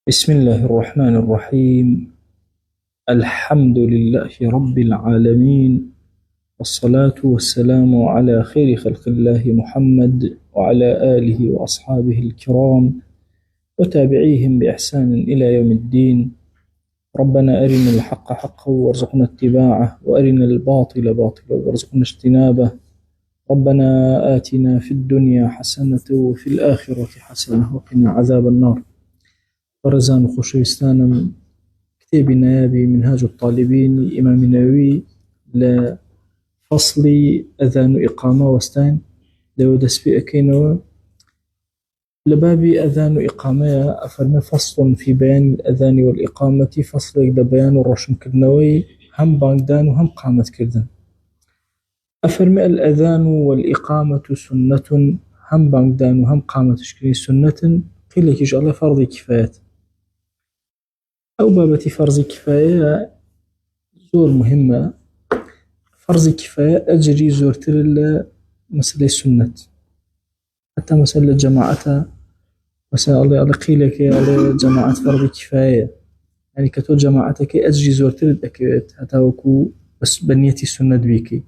بسم الله الرحمن الرحيم. الحمد لله رب العالمين، والصلاة والسلام على خير خلق الله محمد وعلى آله وأصحابه الكرام وتابعيهم بإحسان إلى يوم الدين. ربنا أرنا الحق حقا وارزقنا اتباعه، وأرنا الباطل باطلا وارزقنا اجتنابه. ربنا آتنا في الدنيا حسنة وفي الآخرة حسنة وقنا عذاب النار. فرزان خوشويستانم كتابي نيابي منهاج الطالبين إمام النووي لفصل أذان إقامة وستان لو دسبي أكينو لبابي أذان إقامة أفرمي فصل في بيان الأذان والإقامة، فصل لبيان الرشم كردنوي هم بانكدان وهم قامة كردن. أفرمي الأذان والإقامة سنة، هم بانكدان وهم قامة شكري سنة، قيل لك الله فرض كفاية أو بابتي فرض كفاية زور مهمة. فرض كفاية أجري زور تر مسألة سنة، حتى مسألة جماعتها مثلا الله قيلك على جماعة فرض كفاية، يعني كتو جماعتك أجري زور تر أكيد حتى وكو بس بنيتي سنة بيكي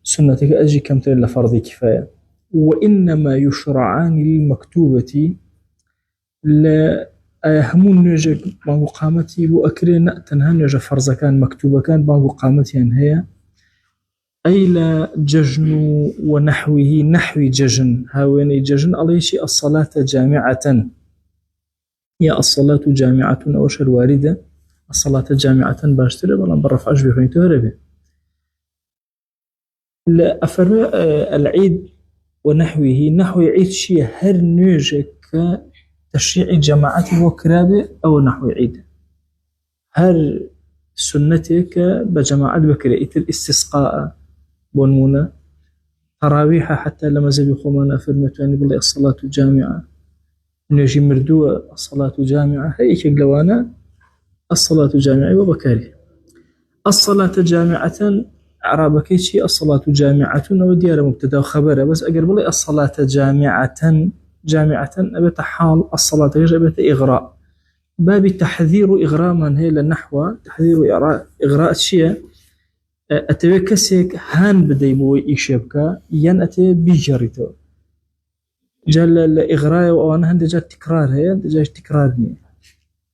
سنتك أجري كم تر لفرض كفاية. وإنما يشرعان للمكتوبة لا همون نجا بانگو قامتي بو أكري تنها نجا فرض كان مكتوبة كان بانگو قامتي هي أي لا ججن ونحوه نحو ججن هاويني ججن عليشي الصلاة جامعة، يا الصلاة جامعة أوش الواردة الصلاة جامعة باشتري ولا برف عجبي خلين تهربي لا أفرمي العيد ونحوه نحو عيد شي هر نجا تشريع جماعة وكرابة أو نحو عيد هر سنتك بجماعة بكرة إتل استسقاء بونمونا تراويح حتى لما زبي خمانا فرمتو يعني بالله الصلاة جامعة نجي مردوة الصلاة جامعة هي كجلوانا الصلاة جامعة وبكاري الصلاة جامعة عربك شيء الصلاة جامعة وديار مبتدا وخبره بس أقرب بالله الصلاة جامعة أبت حال الصلاة أبت إغراء باب تحذير إغراء من هي للنحو تحذير إغراء الشيء أتوي كسيك هان بدي بوي إيشبكا ين أتوي بيجريتو جال الإغراء وأنا هند جات تكرار هي جات تكرارني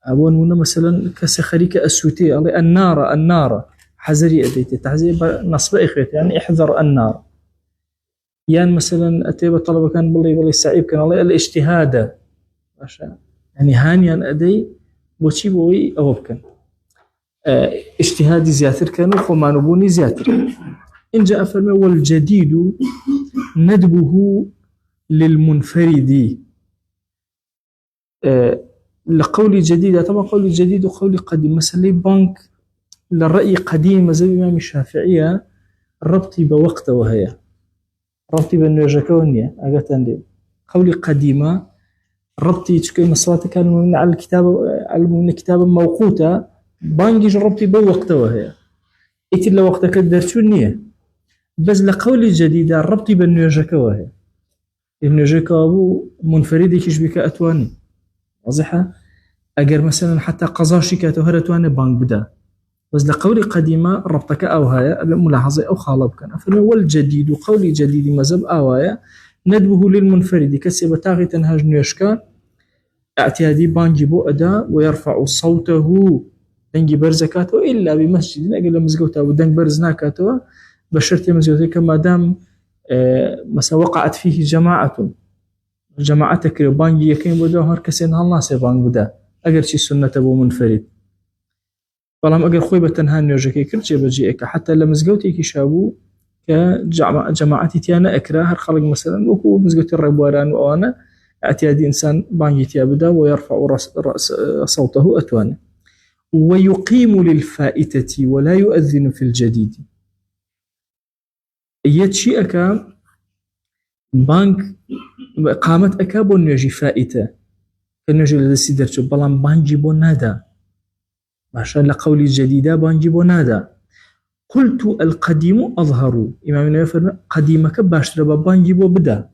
أبون هنا مثلا كسي خريكة أسوتي النار حذري أديت تحذير نصب إخوتي يعني احذر النار. يعني مثلا أتوي طلبة كان بالله سعيب كان الله الاجتهاد يعني هانيا أدي بوشي بوي أوبكن اجتهادي زياتر كانوا خمانبوني زياتر. إن جاء فرمي والجديد ندبه للمنفرد لقول جديد. طبعا قول جديد وقول قديم مثلا بانك للرأي قديم زي الإمام الشافعية ربطي بوقت وهي ربطي بالنجاكونية أجتندي قولي قديمة ربطي تشكي الصلاة كان من على الكتاب موقوتة بانجي جربتي بوقت وهي إتي لو وقتك الدرسونية بس لقول جديدة ربطي بالنجاكة وهي النجاكة أبو منفردي كشبك أتواني واضحة أجر مثلا حتى قضاشي كاتوهر أتواني بانج بدا بس لقول قديمة ربطك أو هاي ملاحظة أو خالب كان والجديد قولي جديد مذهب أوايا ندبه للمنفرد كسب تاغي تنهاج نيشكا اعتيادي بانجي بو أداء ويرفع صوته دنجي برزكاته إلا بمسجد أقل مزقوته ودنج برزناكاته بشرت مزقوته كما دام مثلا وقعت فيه جماعتك بانجي يكين بدا هر كسين هالناس بانج بدا أقل شي سنة أبو منفرد فلام أقل خوي بتنهان نيوجكي كرتشي بجيئك حتى لمزقوتي كشابو كجماعتي تيانا أكرا هر خلق مثلا وكو مزقوتي الربواران وأنا اعتيادي إنسان بانجي تيابدا ويرفع رأس صوته أتوانا ويقيم للفائتة ولا يؤذن في الجديد. يتشي أكا بانك قامت أكا بنجي فائتة كنجي لدسي درشو بلان بانجي بنادا باشا لقولي الجديدة بانجي بنادا. قلت القديم أظهر إمام النووي فرمى قديمك باشتر بانجي بو بدا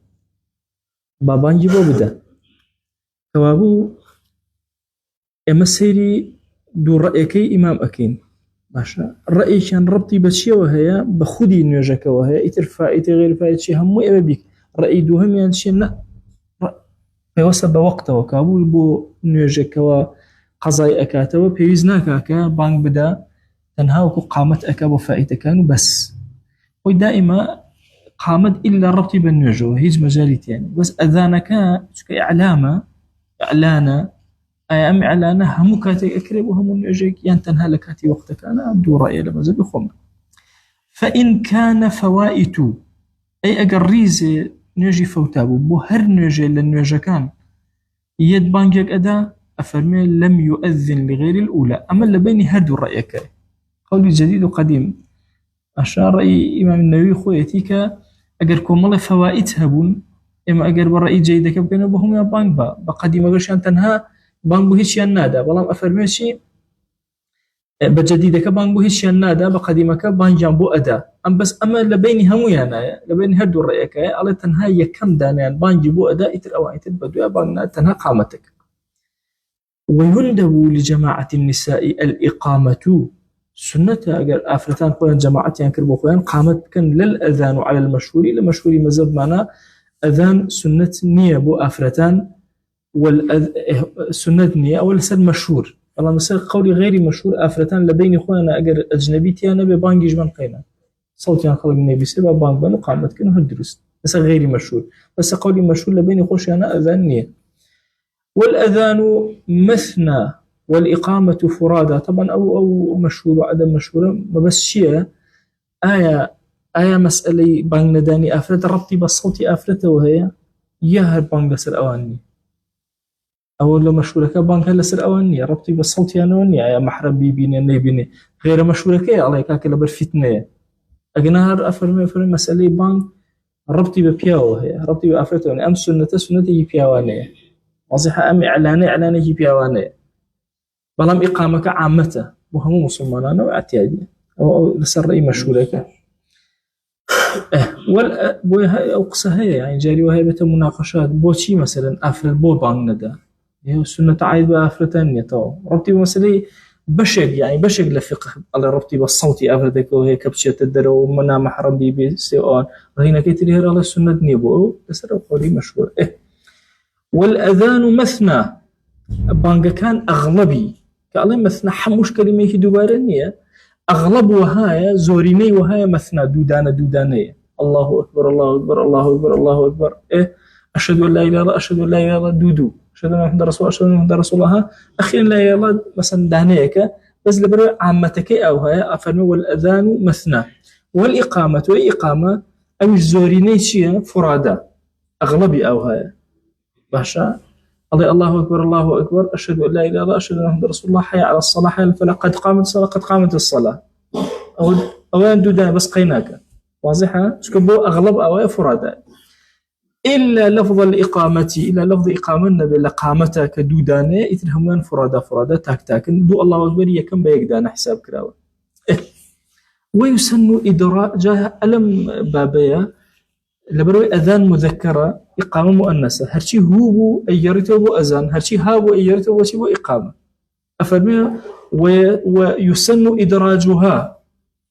كوابو ئێمە سەیری دوو ڕەئەکەی ئیمام ئەکەین باشە ڕەئێکیان ڕەبتی بە چیەوە هەیە بە خودی نوێژەکەەوە هەیە ئیتر فائیدە غێر فائیدەی هەموو ئێوە بیک ڕەئی دووهەمیان چیە نە پێوەستە بە وەقتەوە کابول بۆ نوێژێکەوە قەزای ئەکاتەوە پێویست ناکاکە بانگ بدا تەنها وەکو قامەت ئەکا بۆ فائیدەکان و بەس خۆی دائیمە قامەت ئیلا ڕەبتی بە نوێژەوە هیچ مەجالی تیانە بەس ئەذانەکە چکە ئیعلامە ئیعلانە ئایا ئەم ئیعلانە هەموو کاتێک ئەکرێ بۆ هەموو نوێژێک یان تەنها لە کاتی وەقتەکانە دوو ڕەئیە لە مەذهەبی خۆمە فإن كان فوائت أي أجر ريزي نوێژی فەوتا بوو بۆ هەر نوێژێ لە نوێژەکان یەک بانگێک ئەدا ئەفەرمێ لم يؤذن لغير الأولى أما لبيني هردو رأيك قولي جديد وقديم أشار رأي إمام النووي خويتي أجر كمال فوائد هبون إما أجر برأي جيدك بكنا بهم يا بانك بقديم أجرشان تنها بانك بهيش ينادا بلام أفرميشي بجديدك بانك بهيش ينادا بقديمك بانك جنبو أدا بس أما لبيني همويانا لبيني هردو رأيك على تنها يكم دانيان بانك جبو أدا إتر أو إتر بدو بانك تنها قامتك ويندب لجماعة النساء الإقامة سنة أجر أفرتان خوان جماعة ينكر خوان قامت كان للأذان على المشهور المشهور مذهب معنا أذان سنة نية بو أفرتان سنة نية أول سد مشهور والله مثلا قولي غير مشهور أفرتان لبين خوان أجر أجنبي تيانا ببانجي جمان قينا صوتي عن خلق النبي سبب بانج بانو قامت كان هالدرس مثلا غير مشهور بس قولي مشهور لبين خوش أنا أذان نية والأذان مثنى والإقامة فرادى طبعا أو مشهور وعدم مشهور ما بس شيء آية مسألة بانج نداني أفرت ربطي بالصوت أفرته وهي يهر بانج لسر أواني أو لو مشهورة كبانج لسر أواني ربطي بالصوت يانوني آية محرم بيبيني نيبيني غير مشهورة كي عليك كاكل بالفتنة أجنهر أفرمي مسألة بانج ربطي ببياو هي ربطي بأفرته يعني أم سنة يبياواني واضحة أم إعلاني هي بياواني بلام إقامك عامته وهم مسلمان واعتيادي أو لسر رأي مشهورك أو قصة هي يعني جاري وهي بتا مناقشات بوشي مثلا أفرد بو باندا هي سنة عايد بأفرتان يتو ربطي مثلا بشق يعني بشق لفقه على ربطي بالصوت أفردك وهي كبشة الدرو ومنا محرم بي سيئان رهينا كيتري هر على السنة نيبو لسر قولي مشهور والأذان مثنى بانجا كان أغلبي كالله مثنى حموش كلمة دوبارنية أغلب وهاي زوريني وهاي مثنى دودانة الله أكبر الله أكبر الله أكبر الله أكبر أشهد أن لا إله إلا الله أشهد أن لا إله إلا الله دودو أشهد أن محمد رسول الله أشهد أن محمد رسول الله أخيرا لا إله إلا الله مثلا دانيك بس لبرا عامتك أو هاي أفرمي والأذان مثنى والإقامة وإقامة أو زوريني شيء فرادا أغلبي أو هاي باشا الله أكبر الله أكبر أشهد أن لا إله إلا الله أشهد أن محمد رسول الله حي على الصلاة حي على الفلاح قد قامت الصلاة قد قامت الصلاة أو دودان بس قيناك واضحة شكبو أغلب أو فرادا إلا لفظ الإقامة إلا لفظ إقامة النبي لقامتها كدودانة يترهمون فرادا تاك دو الله أكبر يكم بيقدان حساب كراوة ويسن إدراجها ألم بابيا لبروي أذان مذكرة إقامة مؤنثة هرشي هو أيرته بو أذان هرشي هابو أيرته بو إقامة أفرميها ويسن إدراجها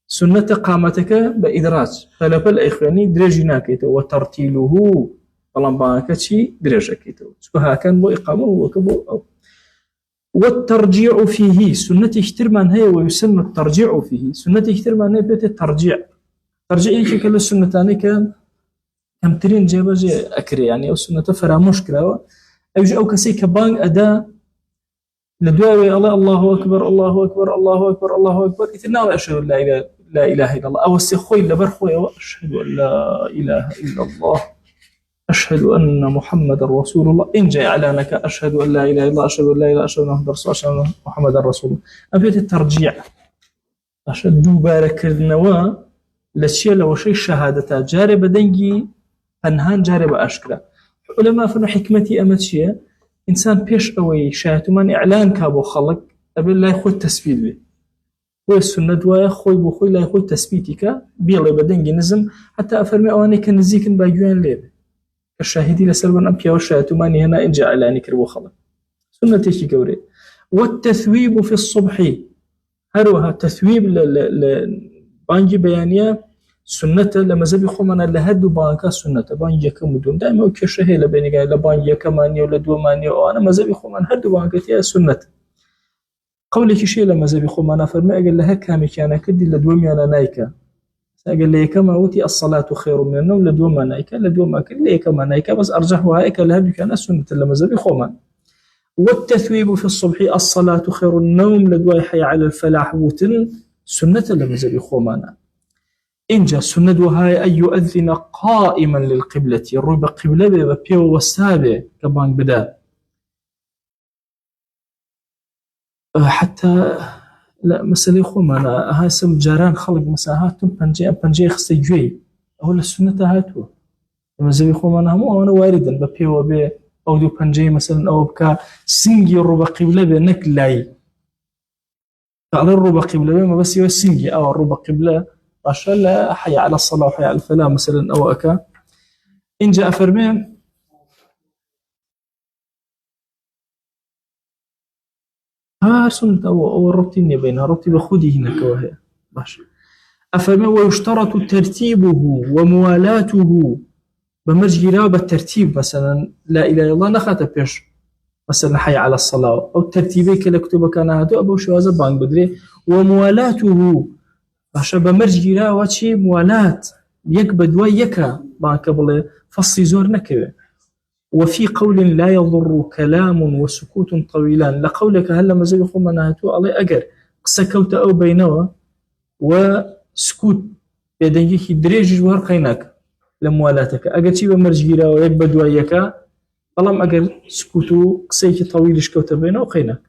سنة قامتك بإدراج فلبل إخواني درجناكيته وترتيله طالما باكتشي درجكيته سوها كان بو إقامة وكبو والترجيع فيه سنة احترمان هي ويسن الترجيع فيه سنة احترمان هي بيت الترجيع ترجيع يعني كل السنتاني كم ترين جابجي أكري يعني أو سنة فراموش كراوة أو كسي كبانج أداء لدواوي الله أكبر الله أكبر الله أكبر الله أكبر إثناء أشهد أن لا إله إلا الله أو السخوي لبرخوي أشهد أن لا إله إلا الله أشهد أن محمد رسول الله إن جاء إعلانك أشهد أن لا إله إلا الله أشهد أن لا إله أشهد أن محمد رسول الله أشهد أن محمد رسول الله أبيت الترجيع أشهد بارك النواة لشيء لو شيء شهادة جارب دنجي أنهان جارب أشكره علماء فنو حكمتي أمتشيه إنسان بيش أوي شاهتمان إعلان كابو خلق أبي لا يخوي تثبيت به والسنة دوايا خوي بخوي لا يخوي تثبيتك بيلا بدنجي نزم حتى أفرمي أواني كنزيكن باجوان ليه الشاهدي لسلبا أمبيا والشاتماني هنا إن جاء إعلاني كربو خلق سنة شي قوري. والتثويب في الصبح هروها تثويب بانجي بيانية سنة لما زبي خمنا لهدو بانكا سنة بانجي كمدون دائما وكشهي لبيني قال لبانجي كمانية ولا دومانية وأنا ما زبي خمنا هدو بانكا تيا سنة قولي كشي لما زبي خمنا فرمي قال لها كامي كان كدي لدومي أنا نايكا قال لي كما وتي الصلاة خير من النوم لدوما نايكا لدوما كل كما نايكا بس أرجحها هيك لهدو كان سنة لما زبي خمنا. والتثويب في الصبح الصلاة خير النوم لدواي حي على الفلاح وتن سنة لما زبي خمنا. إن جاء سنة وهاي أن يؤذن قائما للقبلة الربع قبلة ببيو والسابع كبان بدا حتى لا مسألة يخوم أنا هاي سم جاران خلق مساهاتهم بنجي خستي جوي أقول السنة هاتوا لما زي يخوم أنا هم أنا واردا ببيو بي أو دو بنجي مثلا أو بكا سنجي الربع قبلة بنكلاي على الربع قبلة ما بس يو سنجي أو الربع قبلة عشان لا حي على الصلاة وحي على الفلاح مثلا أو أكا إن جاء فرمين ها سنة أو الربطين بينها ربطي بخودي هنا كوهي باش أفرمين ويشترط ترتيبه وموالاته بمرجي رابة الترتيب مثلا لا إله إلا الله نخات بيش مثلا حي على الصلاة أو ترتيبي كلا كتب كان هاتو أبو شوازة بان بدري وموالاته باش بمرجي رابة شي موالات يكبد ويكا بان قبل فصي زور نكوي. وفي قول لا يضر كلام وسكوت طويلان لقولك هل لما زي خمنا هاتو الله أجر سكوت أو بينه وسكوت يدنيك دريج جوهر قيناك لموالاتك أجر شيء بمرجيرا ويكبد وياك طالما أجر سكوتو قسيك طويل شكوت بينه وقيناك.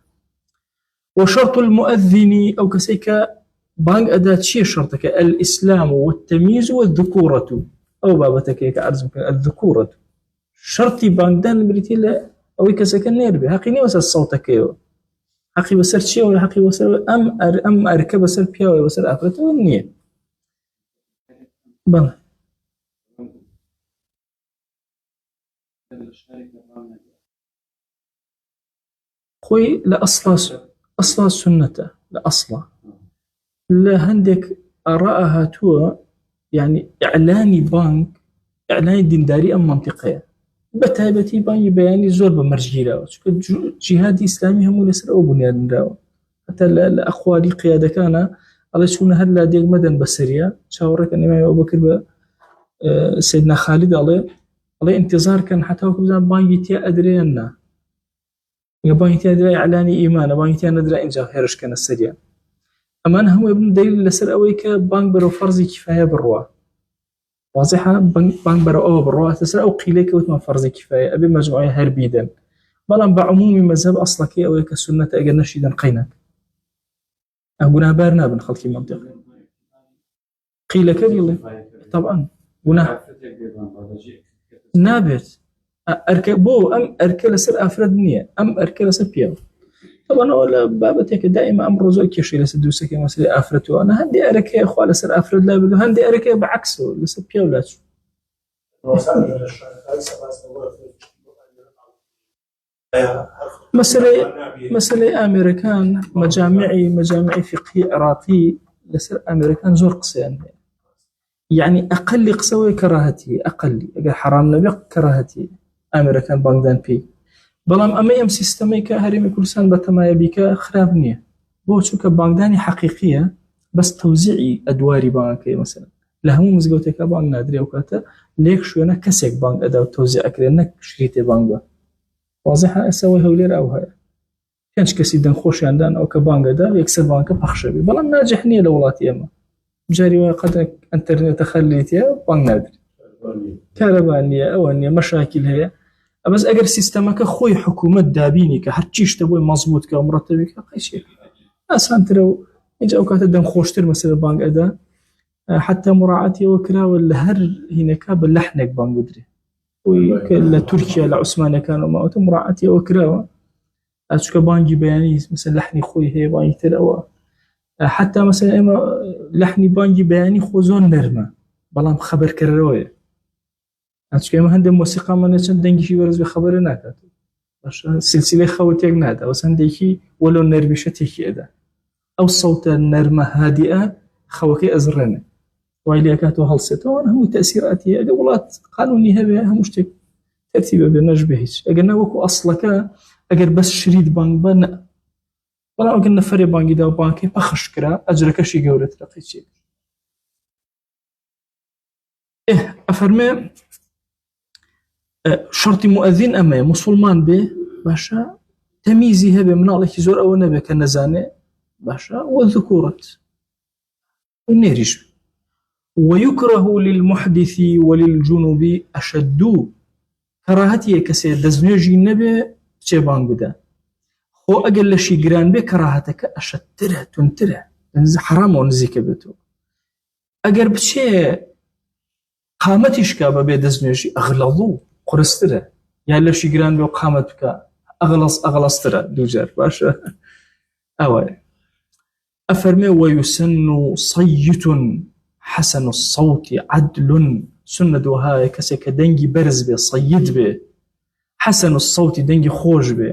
وشرط المؤذن أو كسيك بانج أداة شيء شرطك الإسلام والتمييز والذكورة أو بابتك هيك أرزمك الذكورة شرطي باندان بريتيلا أو كسكن نيربي حقيني وسر صوتك يو حقي بسر شيء ولا حقي بسر أم أركب بسر بياوي بسر أفرت والنية بنا خوي لأصلا سنة لأصلا لا عندك أراءها تو يعني إعلاني بانك إعلاني دينداري أم منطقية بتابتي باني بياني زور بمرجي راو جهاد إسلامي هم لسر أو بنياد راو حتى الأخوالي قيادة كان الله شون هلا ديك مدن بسرية شاورك أن إمام أبو بكر سيدنا خالد الله انتظار كان حتى هو كبزان باني تيا أدرينا باني تيا أدري إعلاني إيمان باني تيا ندري إنجا هيرش كان السريع أما أنا هم ابن دليل لسر أويك بانك برو فرضي كفاية بالروا واضحة بانك برو أو بالروا تسر أو قيليك وتما فرضي كفاية أبي مجموعة هربيدا بلان بعمومي مذهب أصلك أويك السنة أجل نشيدا قينك أقولها بارنا بن خلقي منطقة قيلك بيلي طبعا قلنا نابت أركبو أم أركل سر أفراد نية أم أركل سر بيو طبعا ولا بابتك دائما أمر زوج شيء لسدوسك مثلا أفرد وأنا هندي أركي يا أخوان لسر أفرد لا بدو هندي أركي بعكسه لسر بيو لا شو مسألة أمريكان مجامعي فقهي عراقي لسر أمريكان زور قصيان يعني أقل قسوي كراهتي أقل حرام نبي كراهتي أمريكان بانجدان بي بلام أما يم سيستمي كهرمي كل سنة بتمايا بيك خراب نية بو شوك بانجداني حقيقية بس توزيعي أدواري بانكي مثلا لهم مزجوتك بانج نادري وكاتا ليك شو أنا كسيك بانج أداة توزيع أكرنك شريتي بانجا واضحة أسوي هولير أو هاي كانش كسي دن خوش عندنا أو كبانج أداة يكسر بانك بخشبي بلام ناجح نية لولاتي أما جاري وقد انترنت خليتيا بانج نادري كهربانية أو أنية مشاكل هي بس أجر سيستمك خوي حكومة دابيني كهرتشيش تبوي مزبوط كمرتبك قيشي أصلا ترى إنج أوقات الدم خوشتر مثل بانك أدا حتى مراعاتي وكلا ولا هر هنا كاب لحنك بانك بدري وكلا تركيا لعثمان كانوا ما أتم مراعاتي وكلا أشوف بانجي بياني مثل لحني خوي هي بانجي ترى حتى مثلا إما لحني بانجي بياني خوزون نرمة بلام خبر كروية چونکە ئێمە هەندێک مۆسیقامان چەند دەنگیشی بەرز بێ خەبەرە ناکات باشە سلسلەی خەوە تێک نادا ئەو هەندێکی وەلو نەرمیشە تێکی ئەدا ئەو سەوتە نەرمە هادیئە خەوەکەی ئەزڕێنێ وای لێ کاتەوە هەڵسێتەوە هەمووی تەسیراتی ئەگەر وڵات قانونی هەبێ هەموو شتێک تەرتیبە بێ نەژبێ هیچ ئەگەر نەوەکو ئەسڵەکە ئەگەر بەس شرید بانگ بە نە بەڵام ئەگەر نەفەرێ بانگیدا و بانکەی پەخش کرا ئەجرەکەشی گەورەترە قەیچێک ئەفەرمێ شەرتی مؤەذین ئەمەیە موسڵمان بێ باشە تەمیزی هەبێ مناڵێکی زۆر ئەوە نەبێ کە نەزانێ باشە وەذکوورەت نێریش ويكره للمحدث وللجنوب أشد كراهتي كسي دزنيجي نبي بچه بانگ بده خو اگر لشي گران بي كراهتك أشدره تنتره حرام ونزيك بتو اگر بچه قامتش كابا بي دزنيجي أغلظو قرستره يا لشي گران بي وقامتك أغلصتره دوجار باشا أولا أفرمي ويسن صيت حسن الصوت عدل سنة وهاي كسك دنجي برز بي صيد بي حسن الصوت دنجي خوش بي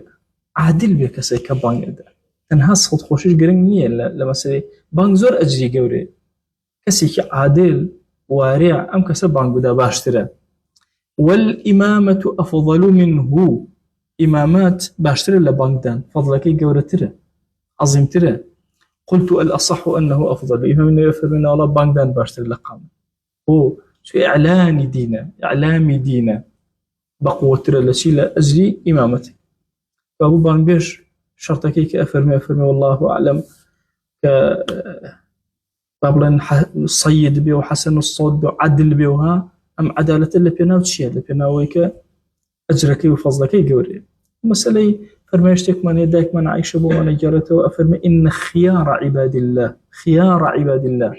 عادل بي كسك بانج دا تنها صوت خوشش قرن نية لما سري بانج زور أجري قوري كسك عادل وارع أم كسك بانج دا باشترا والإمامة أفضل منه إمامات باشترا لبانج دان فضلكي قورة ترى عظيم ترى قلت الأصح أنه أفضل إمام يفرمنا الله بانجدان باشتر لقام هو شو إعلامي دينا بقوة ترى لشيلة أجري إمامتي فأبو بانجبيش شرطكي كأفرمي والله أعلم بابلن صيد بي وحسن الصوت بي وعدل بي وها أم عدالة اللي بيناو تشيء اللي بيناو أجركي وفضلكي قوري مسألة فرميشتك من يداك من عيش بو من جرته وأفرمي إن خيار عباد الله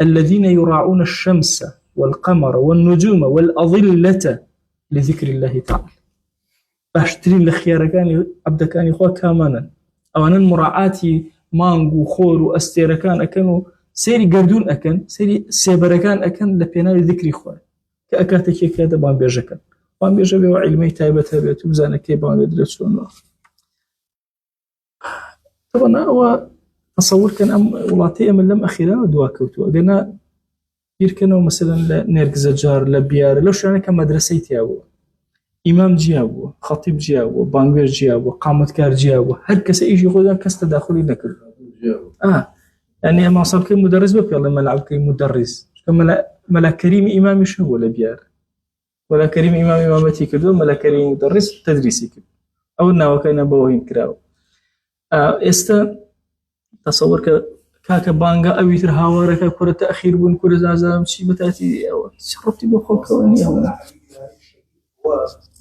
الذين يراعون الشمس والقمر والنجوم والأظلة لذكر الله تعالى باشترين لخيار كان عبد كان يخوى كامانا أو أن مراعاتي مانغو خور وأستير كان أكنوا سيري قردون أكن سيري سيبركان أكن لبينا ذكري خوى كأكاتك كذا بان بيجكن بان بيجبي وعلمي تايبتها بيتو بزانا كي بان يدرسون الله طبعا هو تصور كان ولاتي أم لم أخيرا دواكوتو قلنا يركنوا مثلا نرجز جار لبيار لو شو أنا كمدرسة تيابو إمام جيابو خطيب جيابو بانجر جيابو قامت كار جيابو هر كس يجي يقول كس تداخلي نكر يعني ما صار كي مدرس بقى يلا ملعب كي مدرس كم ملا كريم إمامي شو ولا بيار ولا كريم إمام إمامتي كده ملا كريم مدرس تدريسي كده أو إنه كنا بوهين كراو استا تصور كاك بانغا أو يتر هاورك كرة تأخير بون كرة زازام شي بتاتي أو شربتي بخوك وني هو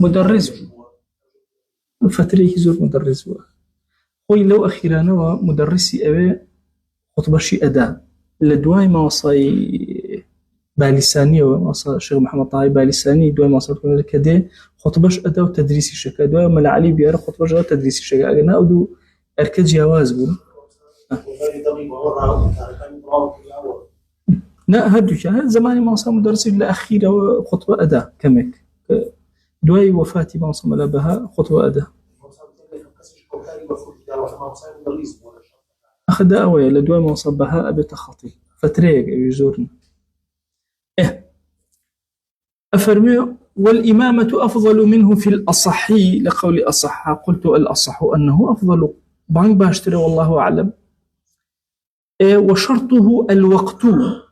مدرس فترة يزور مدرس خوي لو أخيرا مدرسي أبي خطبة شي أداء لدواي ما وصاي باليساني وصا الشيخ محمد طاهي باليساني دواي ما وصل كده خطبة أداء وتدريسي شكا دواي ملا علي بيار خطبة أداء وتدريسي شكا أنا أودو أركض جواز بون لا هدوش زماني ما وصل مدرسي الأخيرة خطبة أداء كمك دواي وفاتي ما وصل بها خطبة أداء أخذ أوي لدواي ما وصل بها أبي تخطي فتريق يزورنا أفرمي والإمامة أفضل منه في الأصحي لقول أصح قلت الأصح أنه أفضل بانك باشتري والله أعلم وشرطه الوقت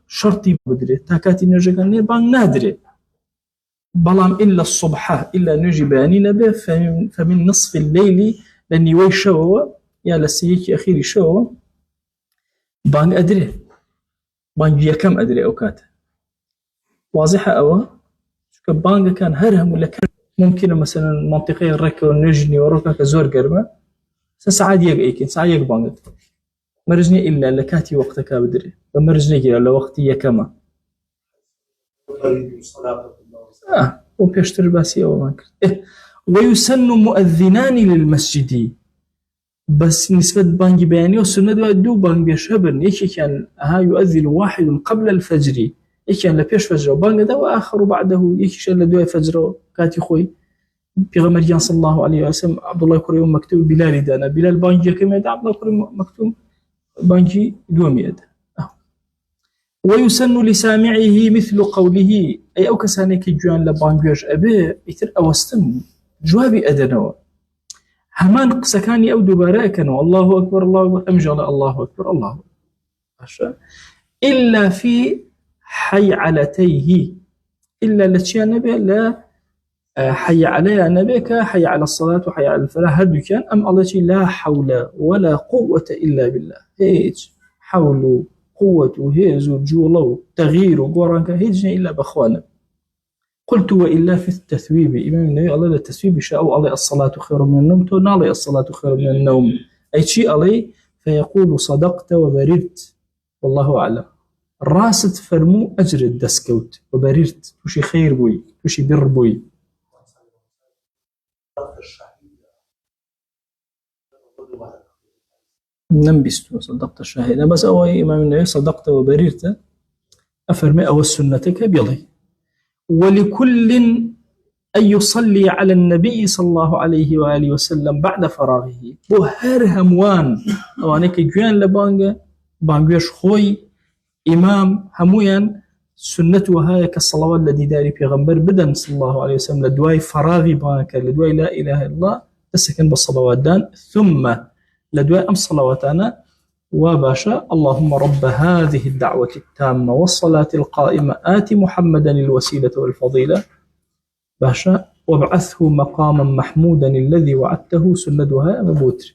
شرطي بدري تاكاتي نجيغاني بانك نادري بلام إلا الصبح إلا نجيباني نبي فمن نصف الليل لأني وي شو يا لسيكي أخيري شو بانك أدري بانك يكم أدري أوكات واضحة أوه بانك كان هرهم ولا كان ممكن مثلا منطقة الركة والنجني وركة كزور قرمة ساعات يجيكين ساعات يجي بانك مرجني إلا لكاتي وقتك بدري ومرجني إلا وقتي كما وبيشتر باسي أو ما ويسن مؤذنان للمسجد بس نسبة بانك بياني وسنة دو بانك بيشهبن يكي كان ها يؤذن واحد قبل الفجر يكيان لبيش فجر وبانغدا وآخر بعده يكيش لدواء فجر كاتي خوي بيغمر صلى الله عليه وسلم عبد الله كريم مكتوب بلال دانا بلال بانجي كما عبد الله كريم مكتوب بانجي دوم يد ويسن لسامعه مثل قوله أي أو كسانيك جوان لبانجوش أبي يتر أوستن جوابي أدنوا همان سكاني أو دوباره كانوا الله أكبر الله أكبر أمجل الله أكبر الله أكبر إلا في حيعلتيه إلا لتشي النبي لا حي علي نبيك حي على الصلاة وحي على الفلاح هدو كان أم الله لا حول ولا قوة إلا بالله هيج حول قوة هيز جولو تغيير قرانك هيج إلا بأخوانا قلت وإلا في التثويب إمام النبي الله التثويب شاء الله الصلاة خير من النوم تنالي الصلاة خير من النوم أي شيء علي فيقول صدقت وبررت والله أعلم راست فرمو أجر الدسكوت وبررت وشي خير بوي وشي بر بوي نمبستو صدقت الشهيدة بس أوي إمام النبي صدقت وبررت أفرمي أو السنتك بيضي ولكل أن يصلي على النبي صلى الله عليه وآله وسلم بعد فراغه بوهر هموان وانك جوان لبانجا بانجوش خوي إمام همويا سنتها هاي كالصلوات الذي داري في غنبر بدن صلى الله عليه وسلم لدواي فراغي بانك لدواي لا إله إلا الله تسكن بالصلوات دان ثم لدواي أم صلواتنا وباشا اللهم رب هذه الدعوة التامة والصلاة القائمة آت محمدا الوسيلة والفضيلة باشا وابعثه مقاما محمودا الذي وعدته سندها مبوتر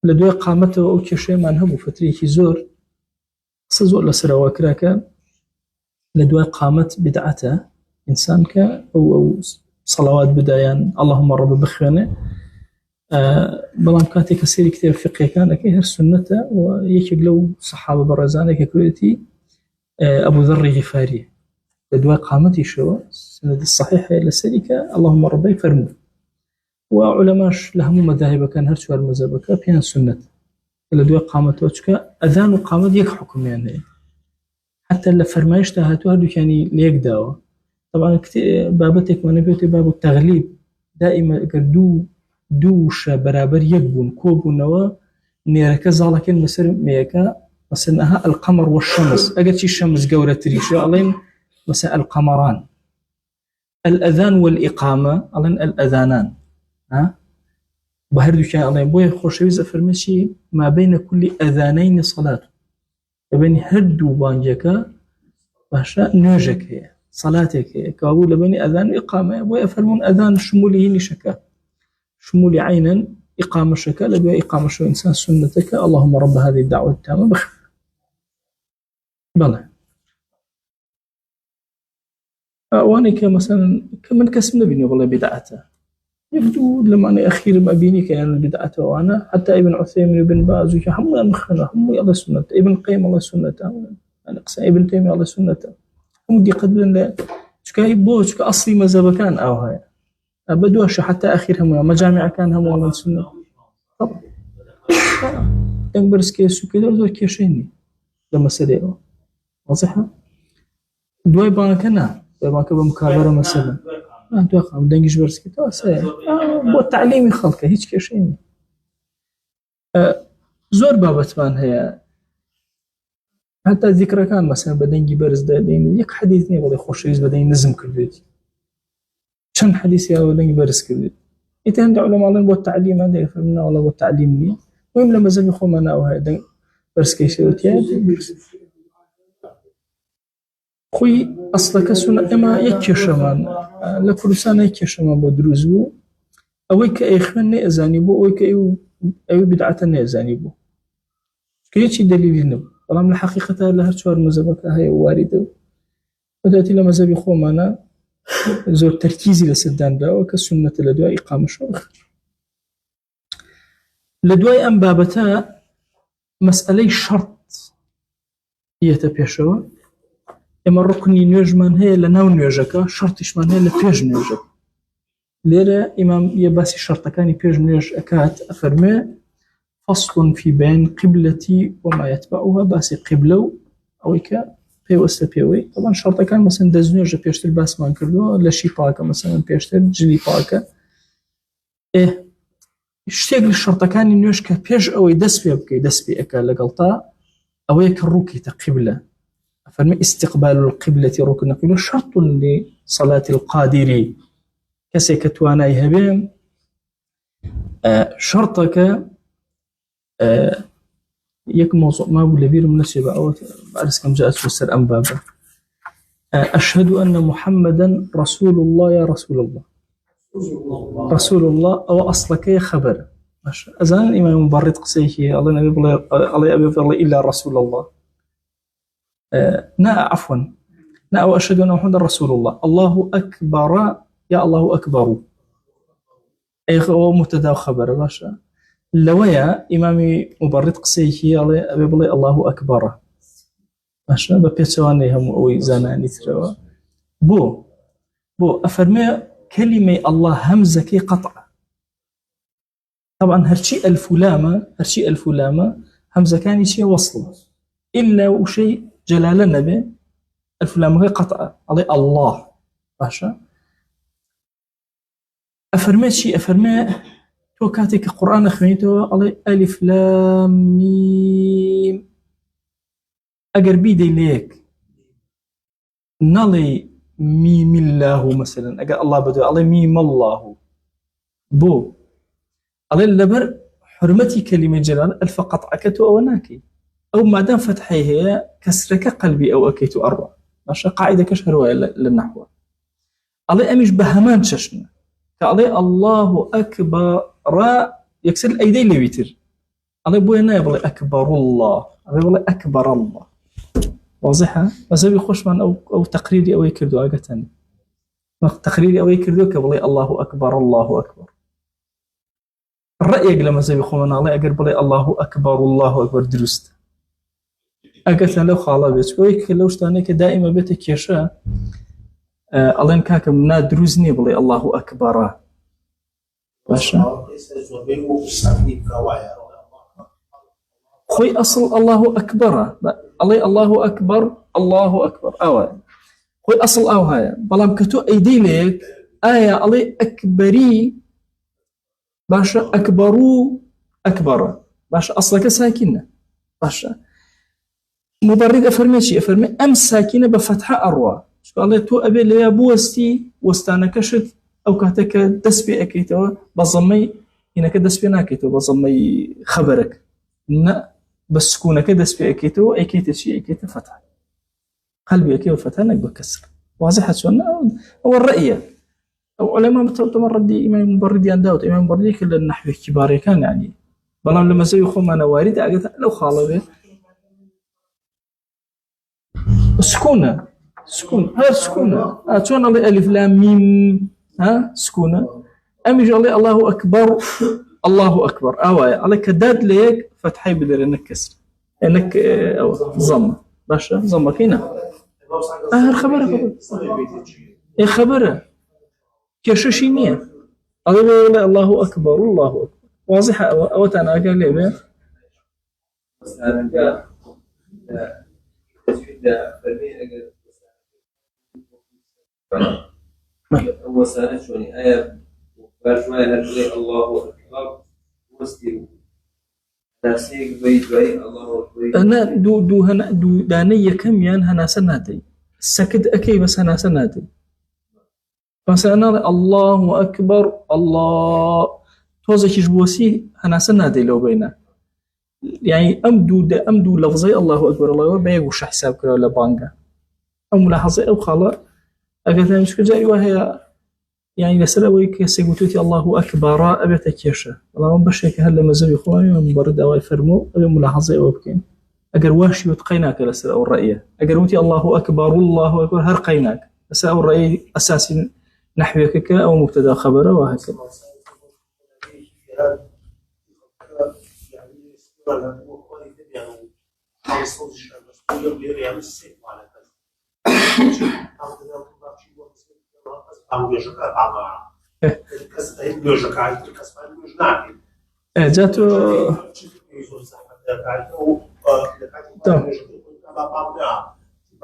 لدواي قامته أو كشي ما نهبو فتريكي زور سزور لسروا كراكا لدواي قامت بدعته إنسان أو صلوات بدايان اللهم رب بخينه بلام كاتي كسيري كتير فقه كان أكيد سنته ويكي لو صحابة برزانة ككويتي أبو ذر غفاري لدواء قامتي شو سند الصحيحة لسيرك اللهم ربي فرمو وعلماش لهم مذاهب كان هرشوار مذهبك بيان سنة لدواء قامته أذان وقامت يك حكم يعني حتى اللي فرمايش تهاتو هردو يعني ليك داوة طبعا بابتك ونبيتي باب التغليب دائما قردو دوش برابر يكبون كوبونوا نيرك زالك المسر ميكا مثلا القمر والشمس أجت الشمس جورة تريشة ألين مثلا القمران الأذان والإقامة ألين الأذانان بهردو كان ألين بوي خوشويز فرمشي ما بين كل أذانين صلاة بين هردو بانجكا باشا نوجك هي صلاتك هي كابول بين أذان وإقامة بوي فرمون أذان شموله نشكا شمول عينا إقامة شكا لدوا إقامة شو إنسان سنتك اللهم رب هذه الدعوة التامة بخير بلى وأنا كمثلا كمن كسبنا بيني والله بدعته يبدو لما أنا أخير ما بيني كان بدعته وأنا حتى ابن عثيمين وابن باز هم المخنا هم الله سنة ابن القيم الله سنة أنا قصة ابن تيمية الله سنة هم دي قدرن لا شكاي بوش كأصلي مذهب كان أو هاي بدوش حتى آخرهم مجامع كان هم من السنة طبعا ينبرس كيسو كده وزور كيشيني لما سريعه واضحة دواي بانكنا دواي بانك بمكابرة مثلا دواي قام دنجش برس كده بو تعليمي خلقه هيك كيشيني زور بابت مان هي حتى ذكرى كان مثلا بدنجي برس دين يك حديثني والله خوش ريز بدين نزم كل فيديو شن حديث يا ولني برس كذي يتهم علماء الله والتعليم هذا يفهمنا والله والتعليم لي ويم لما زل يخومنا وهذا برس كيش وتيات خوي أصلك سنة إما يكشمان لكل سنة يكشمان بدروزو أويك إخواني أزانيبو أويك أي بدعة أزانيبو كيش دليل نب والله من الحقيقة لها شوار مذهبك هاي واردة وتأتي لما زل يخومنا زور تركيزي لسدان دا وكسنة لدواء إقامة شوخ لدواء أم بابتا مسألة شرط هي تبيشوا إما الركني نيوجمان هي لناو نيوجكا شرطش من هي لبيج نيوجك ليرا إمام يباسي شرط كان بيج نيوج أكات أفرمي فصل في بين قبلتي وما يتبعها باسي قبلو أو إكا پێوەستە پێوەی طبعا شەڕتەکان مەسەن دەستنوێژە پێشتر باسمان کردووە لەشی پاکە مەسەن پێشتر جلی پاکە شتێک لە شەڕتەکانی نوێژ کە پێش ئەوەی دەست پێ بکەی دەست پێ ئەکا لەگەڵتا ئەوەیە کە ڕووکیتە قیبلە فەرمی استقبال القبلة ركن قبلة شرط لصلاة القادر كسي كتواناي هبين شرطك يك موضوع ما بقول لبير مناسبة أو بعرس كم جاءت فسر أنبابه أشهد أن محمدا رسول الله يا رسول الله رسول الله أو أصلك خبر أذان الإمام مبرد قصيه الله نبي الله أبي الله إلا رسول الله عفوا وأشهد أن محمدا رسول الله الله أكبر يا الله أكبر أي هو مبتدا وخبر باشا لويا إمامي مبرد قصيه الله أبي الله أكبر باشا ببيتواني هم أو زاناني تروا بو أفرمي كلمة الله همزة كي قطع طبعا هرشي الفلامة همزة كان شيء وصل إلا وشيء جلال النبي الفلامة كي قطع عليه الله باشا أفرمي تو كاتك القرآن أخوينته عليه ألف لام ميم أجر بيدي ليك نالي ميم الله مثلا أجر الله بدو عليه ميم الله بو عليه اللبر حرمتي كلمة جلال ألف قطعكته أو ناكي أو ما دام فتحي هي كسرك قلبي أو أكيت أربع ماشي قاعدة كشهر للنحو عليه أمش بهمان ششنا كعليه الله أكبر يكسر الأيدي اللي بيتر عليه بوينا يبغى أكبر الله عليه يبغى أكبر الله واضحة بس بيخش من أو تقريري أو يكردو أجتني تقريري أو يكردو كبلي الله أكبر الله أكبر الرأي لما زي بيخون عليه أجر بلي الله أكبر درست أجتني لو خالا بيت كويك لو اشتانيك دائما بيتك يشاء الله كاك منا دروزني بلي الله أكبر باشا خوي أصل الله أكبر الله أكبر أوه خوي أصل هاي بلام كتو أيدي لك آية الله أكبري باشا أكبر باشا أصلك ساكنة باشا مبرد أفرمي أم ساكنة بفتحة أروى شو الله تو أبي ليا بوستي وستانا كشت أو كاتك دسبي أكيتو بضمي إنك دسبي ناكيتو بضمي خبرك بس كونك دسبي أكيتو أكيت فتح قلبي أكيد فتح نك بكسر واضح سنة أو الرأي أو علماء تمردي إمام مبردي عن داود إمام مبردي كل النحو الكبار كان يعني بلام لما زي يخوم أنا وارد أجد لو خالبه سكونة شلون الله ألف لام ميم سكونة أمي جالي الله أكبر أوايا على كداد ليك فتحي بدر إنك كسر إنك ضم باشا ضم كينا خبره كششينية الله أكبر واضحة أو تانا قال لي بيه هو سألت شوني آية وفاشوية هرجلي الله أكبر وستيو تاسيق بيجوي الله أكبر أنا دو دانية كم يان هنا سناتي سكت أكي بس هنا سناتي بس أنا الله أكبر الله توزك جبوسي هنا سناتي لو بينا يعني أمدو لفظي الله أكبر الله أكبر بيقوش حساب كلا ولا بانجا أو ملاحظة أو خلا أجل مش كجاي وهي يعني لسلا ويك سيقولتي الله أكبر أبيتك يشة الله بشيك هلا مزاج إخواني من برد أو يفرموا أو ملاحظة أو بكين أجر واشي وتقيناك لسلا أو الرأي أجر وتي الله أكبر هر قيناك لسلا أو الرأي أساسي نحوك أو مبتدا خبره وهكذا جاتو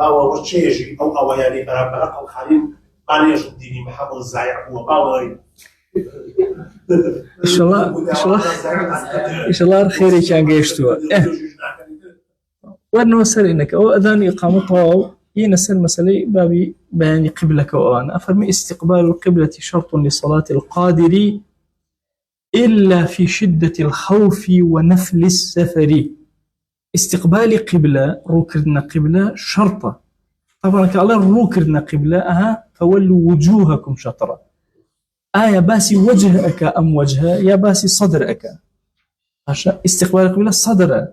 باوە چێژی ئەو ئەوەیانی بەرامبەر ئەڵخانین بانێژ دینی محەمەد زایع بووە باوەڕێ ئیشەڵا خێرێکیان گەیشتووە. وەرنەوە سەر ئینەکە ئەو ئەدانی ئیقامە تەواو ينا سر مسألة بابي بيان قبلك وأنا أفرمي استقبال القبلة شرط لصلاة القادر إلا في شدة الخوف ونفل السفر. استقبال قبلة روكرنا قبلة شرطة طبعا كالله روكرنا قبلة فولوا وجوهكم شطرة آية باسي وجهك أم وجهها يا باسي صدرك عشان استقبال القبلة صدر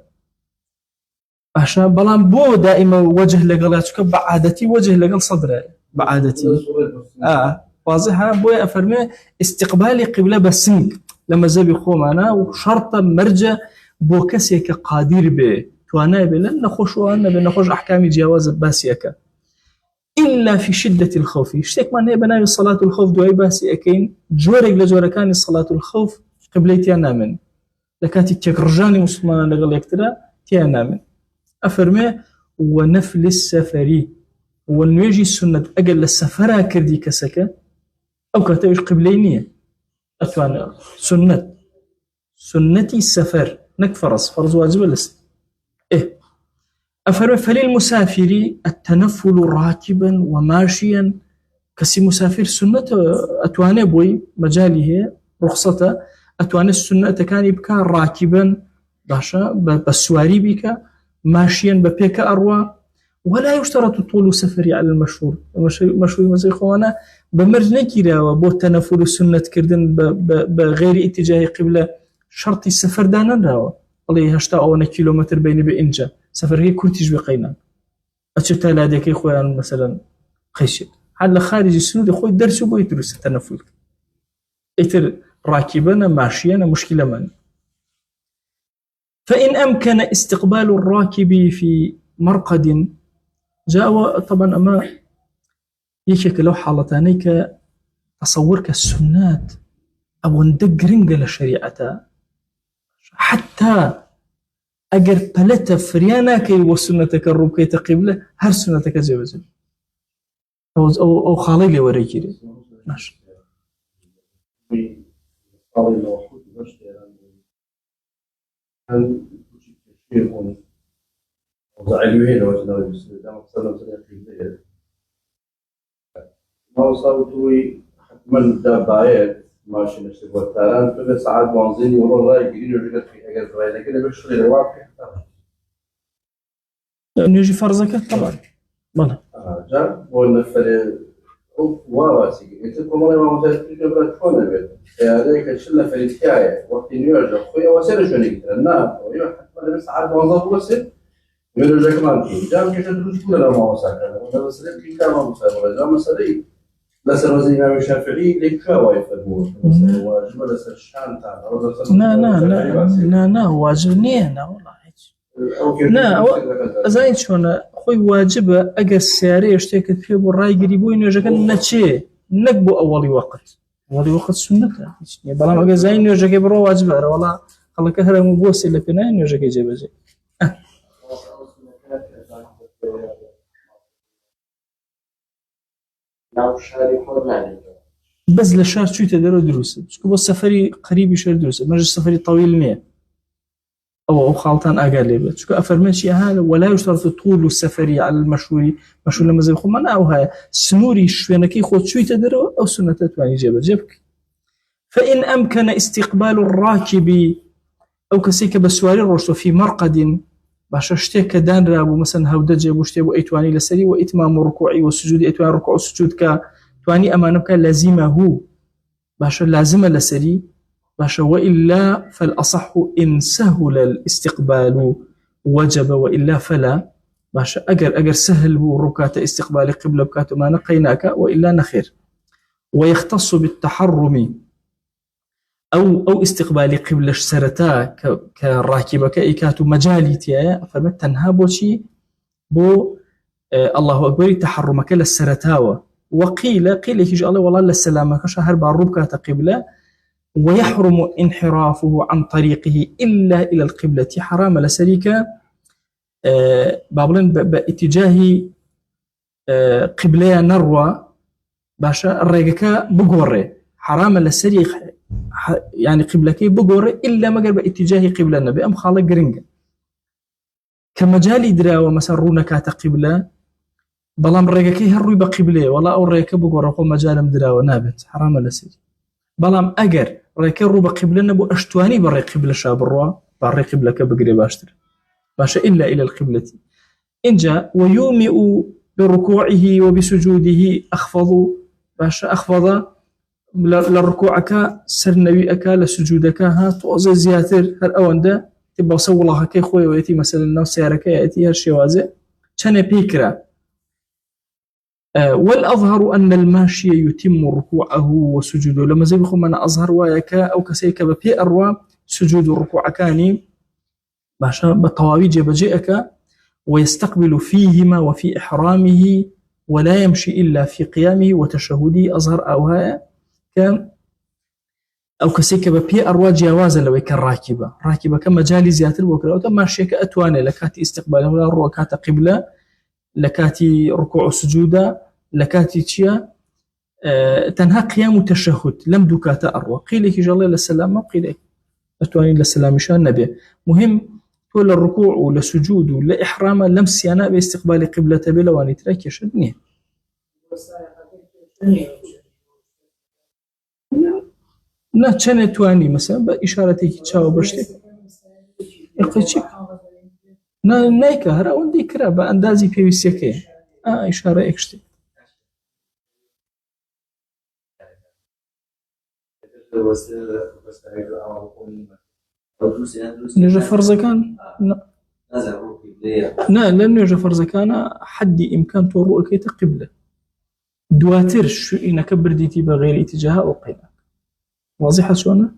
عشان بلان بو دائما وجه لقلاتك بعادتي وجه لقل صدره بعادتي واضحة بو أفرمي استقبال قبلة بسنك لما زبي خومانا وشرطة مرجع بو كسيك قادر به توانا بلن نخوش وانا بنخوش أحكام جواز باسيك إلا في شدة الخوف اشتك ما نبنا صلاة الخوف دواي باسي أكين جورك لجوركاني صلاة الخوف قبلتي أنا من لكاتي تكرجاني مسلمان لقل يكترا تيانا من أفرمي ونفل السفر والنواجي السنة أقل السفرة كردي كسكة أو كاتوش قبلينية أتوانا سنتي السفر نك فرض واجب لست أفرمي فللمسافر التنفل راكبا وماشيا كسي مسافر سنة أتوانا بوي مجاله رخصته أتوانا السنة كان يبكى راكبا باشا بالسواري بك ماشيا ببيك أروى ولا يشترط طول سفري على المشهور مزي خوانا بمرج نكيرا وبو تنفل السنة كردن بغير اتجاه قبلة شرط السفر دانا راوا والله هشتا أو كيلومتر بيني بإنجا سفر هي كورتيج بقينا أتشفت لاديك خوان مثلا خيشت على خارج السنة خوي درسوا بو يدرس التنفل إتر راكبنا ماشينا مشكلة من فإن أمكن استقبال الراكب في مرقد جاء طبعا أما يشك لو حالتانيك تصورك السنات أو ندقرنق لشريعته حتى أجر بلت فريانك وسنتك الركوع قبله هر سنتك جوزه أو خالي وريكي ماشي وضعلوهين وجنوي بالسودان وصلنا سنة ما وصلتوي حتما الدابايات ماشي نشتغل والتالان فبس ساعات موظين يقولون لا يجرين وجدت في حاجة صغيرة لكن بشتغل الواقع لأنه يجي فرزك طبعا بلى جا والنفر وواسي يتكلم ما متأكد قبل تكون البيت هذاك الشلة فريتكاية وقت نيوجا خويا وسير شو نقدر النار ويا حتى بس ساعات موظف وسير يقولوا لك ما في جام كيف تدرس كل ما وصلنا ولا بس لك كم ما وصلنا جام مسألة بس الوزير الإمام الشافعي لك شوية فدور مثلا واجب ولا سرشان لا واجب نينا والله لا أزاين شون خوي واجبة أجر السيارة يشتكي فيه بالرأي قريبوين يجكن نتشي نقبو أولي وقت سنة بلام أجر زين يجكي برو واجبة والله خلك كهرة مبوس اللي فينا يجكي جبزي بس للشهر شو تدرو دروسه شكو بس سفري قريب يشير دروسه مجلس سفري طويل نيه أو خالطان أقل شكو أفرمن شيء هذا ولا يشترط طول السفري على المشهور لما زي خمنا أو هاي سنوري شوينكي خود شو تدرو أو سنة تواني جبك فإن أمكن استقبال الراكب أو كسيك بسواري الرشد في مرقد باش اشتيك دان رابو مثلا هودجه بوشتيبو ايتواني لسري واتمام الركوع والسجود ايتوان ركوع والسجود تواني امانك لازمه باش لازمه لسري باش والا فالاصح ان سهل الاستقبال وجب والا فلا باش اجر سهل ركعه استقبال قبله بكاتو ما نقيناك والا نخير ويختص بالتحرم أو استقبال قبلة سرتا كراكبة كإيكاتو مجاليتيا فمت تنهابو شي بو الله أكبر تحرمك للسرتاوة قيل يجي الله والله للسلامة كشهر بالربكة قبلة ويحرم انحرافه عن طريقه إلا إلى القبلة حرام لسريك بابلن باتجاه قبلەیە نەڕوە باشە ڕێگەکە بگۆڕێ حرامە لەسەری يعني قبلەکەی بگۆڕێ إلا مەگەر بە ئیتیجاهی قبلە نەبێ ئەم خاڵە گرنگە کە مەجالی دراوە مەسەڵ ڕوو نەکاتە قبلە بەڵام ڕێگەکەی هەر ڕووی بە قبلەیە وەڵا ئەو ڕێگەکە بگۆڕە خۆ مەجالم دراوە نابێت حرامە لەسەری بەڵام ئەگەر ڕێگەکە ڕوو بە قبلە نەبوو ئەشتوانی بە ڕێ قبلەشا بڕوا با ڕێ قبلەکە بگرێ باشتر باشە إلا إلى القبلة إنجا ويومئ بركوعه وبسجوده أخفض باشا أخفض للركوعك سرنويئك لسجودك ها توزي زياتر هر أوندا تبا وصو الله كي خوي ويتي مثلا نو سيارك يأتي هالشيوازي كان بيكرا والأظهر أن الماشي يتم ركوعه وسجوده لما زي بخو من أظهر وياك أو كسيك ببي أروا سجود الركوع كاني باشا بطواوي جيبجيئك ويستقبل فيهما وفي إحرامه ولا يمشي إلا في قيامه وتشهده أظهر أو كسيك ببي أروا جوازا لو كان راكبة كما جالي زياتر بوكرا أو ماشيك أتواني لكاتي استقباله ولا ركعة قبلة لكاتي ركوع سجودا لكاتي تشيا تنها قيام التشهد لم دكاتا أروا قيل لك جل للسلام قيل لك أتواني للسلام شان نبي مهم ولا الركوع ولا سجود ولا إحرام لم سيانا باستقبال قبلة بلواني تركي شدني نا چنه تواني مثلا بإشارتك تشاو بشتك يقيتشك نا نايكا هرا وندي كرا بأندازي بيوسيكي إشارة إكشتك نجا فرزكان لا لأنه نجا فرزكان حدي إمكان تورو كيتا قبلة دواتر شو إنك برديتي بغير اتجاه أو قيمة واضحة شلون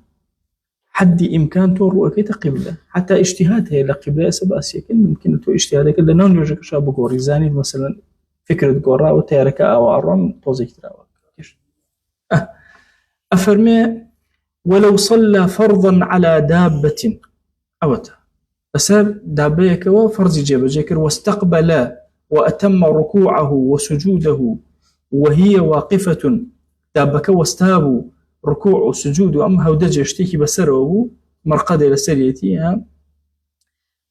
حدي إمكان تورو كيتا قبلة حتى اجتهاد هي لقبلة سبب أسيك ممكن تو اجتهادك لأنه نجا كشاب قوري زاني مثلا فكرة قورا وتيارك أو عرم توزيك تراوك أفرمي ولو صلى فرضا على دابة أوتا فسر دابيك وفرض جيب جيكر واستقبل وأتم ركوعه وسجوده وهي واقفة دابك واستابوا ركوع وسجود أم هودج يشتكي بسره مرقد إلى سريتي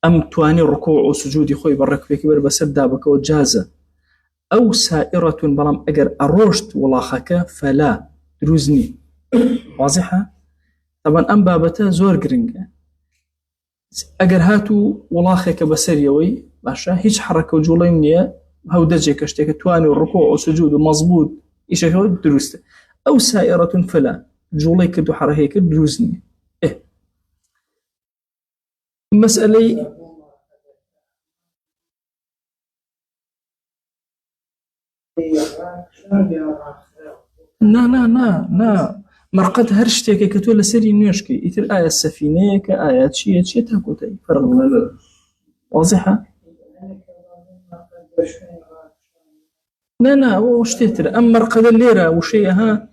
أم تواني ركوع وسجود خوي برك بكبر بسر دابك وجازة أو سائرة بلام أجر أروشت ولاخك فلا دروزني واضحة طبعا أم بابته زور جرينجا أجر هاتو ولاخك بسريوي باشا هيج حركة وجولي منيا هودجي كشتك تواني الركوع وسجود مظبوط إيش هو دروسته أو سائرة فلا جولي كدو حركة دروزني مسألة نا مرقد هرشتك كتولى سري نيشكي يتر آية السفينة كآيات شيء تاكوتي فرق واضحة لا وش تتر أما مرقد الليرة وشيها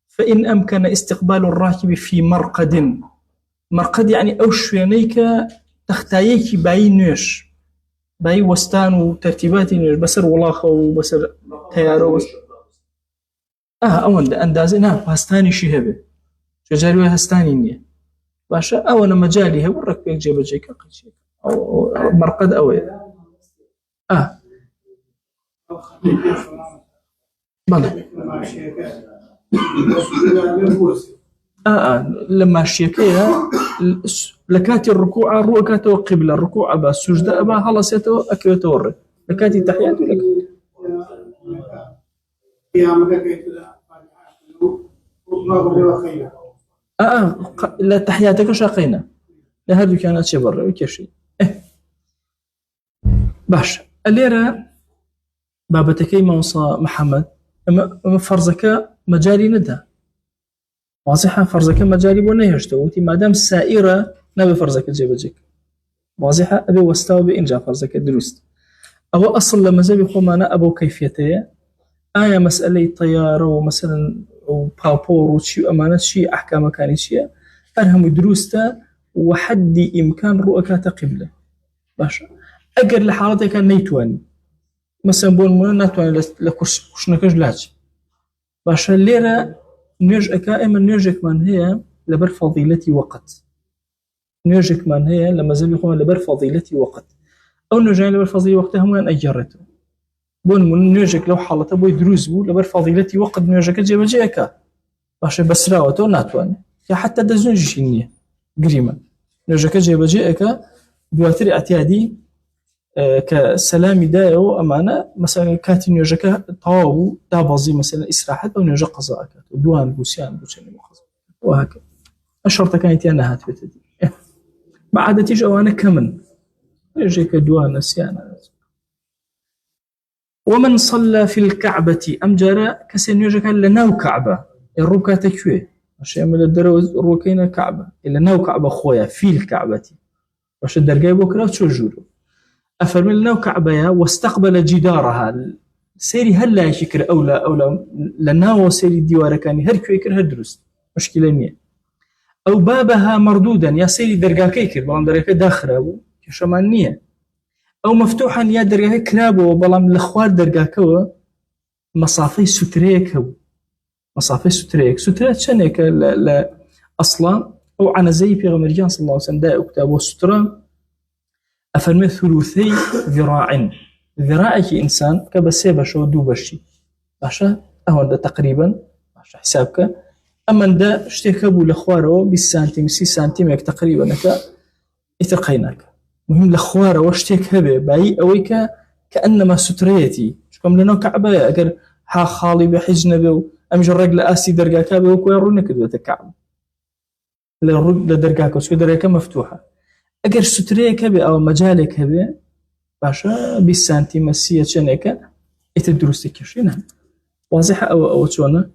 فإن أمكن استقبال الراكب في مرقد يعني أوشوينيك تختايك باي نيش باي وستان وترتيبات نيش بسر ولاخة وبسر تيارو أون أندازي هستاني شهبه شجاري هستاني نية باشا أنا مجالي هو ورك بيك جيب جيك أو مرقد أوي بلى لما شيكيها لكاتي الركوع ركعة وقبل الركوع أبا السجدة أبا خلاص يتو أكل يتوري لكاتي تحيات ولك لا تحياتك شاقينا لا هذو كانت شي برا وكشي باش الليرة بابتكي موصى محمد أما فرزك مجالي ندى واضحة فرزك مجالي بونيهشته وتي مادام سائرة نبي فرزك جيبجك واضحة أبي واستوى بإنجا فرزك درست أو أصل لما زي بيقوم أنا أبو كيفيته آية مسألة طيارة ومثلا وبابور وشي أمانة شي أحكام كانت شيء أرهم دروسته وحدي إمكان رؤكات قبلة باشا أجر لحالته كان نيتواني مثلا بۆ نمونە ناتوانێت لە کوشتنەکەش لاچ باشە لێرە نوێژ ئەکا ئێمە نوێژێکمان هەیە لەبەر فەضیلەتی وەقت نوێژێکمان هەیە لە مەزەبی خۆمان لەبەر فەضیلەتی وەقت ئەو نوێژیان لەبەر فەضیلەتی وەقت هەمویان ئەیگەڕێتەوە بۆ نمونە نوێژێک لەو حاڵەتە بۆی دروست بوو لەبەر فەضیلەتی وەقت نوێژەکە جێبەجێ ئەکا باشە بەسراوەتەوە ناتوانێت یا حتا دەستنوێژیشی نییە گریمە نوێژەکە جێبەجێ ئەکا دواتری ئەتیادی کە سەلامی دایەوە ئەمانە مەسەڵەن کاتی نوێژەکە تەواو بوو دابەزی مەسەڵەن ئیسراحەت بەو نوێژە قەزا ئەکات و دوان بوسیان بوو چەندی قەزا وهەکە ئەم شەڕتەکانی تیان نەهاتوێتە دی بەعادەتیش ئەوانە کەمن نوێژێکە دوانە سیانە ومن صلى في الكعبة أم جرى كسي نوێژەکە لە ناو کەعبە ڕووکاتە کوێ ئەمە لە دەرەوە ڕووکەینە کەعبە لە ناو کەعبە خۆیە في الكعبة باشە دەرگای بۆ کراوە چۆ ژوورە أفرمي لنا كعبة واستقبل جدارها سيري هلا يشكر أو لنا وسيري ديوارة كان هر كويكر هدرس مشكلة مية أو بابها مردودا يا سيري درجا كيكر بلان درجا داخله كشمانية أو مفتوحا يا درجا كلابه وبلان الأخوار درجا كوا مصافي ستريك هو مصافي ستريك شنك لا أصلا أو عن زي في غمرجان صلى الله عليه وسلم دا كتابه سترة أفرمي ثلثي ذراع ذراعك إنسان كبسيبة شو دوبشي باشا أهون ده تقريبا باشا حسابك أما ده اشتكبوا لأخواره بالسانتيم 6 سنتيم تقريبا يتقيناك مهم لأخواره واشتك هبه باي أويك كأنما ستريتي شكم لنا كعبة أقر ها خالي بحجنبه أمجر رجل آسي درقا كابه وكويرونك دوة الكعبة لدرقاك وشكو درقاك مفتوحة أجر ستريك هبه أو مجالك هبه باشا بالسانتي مسية شنكة يتدرسك شينا واضحة أو شونا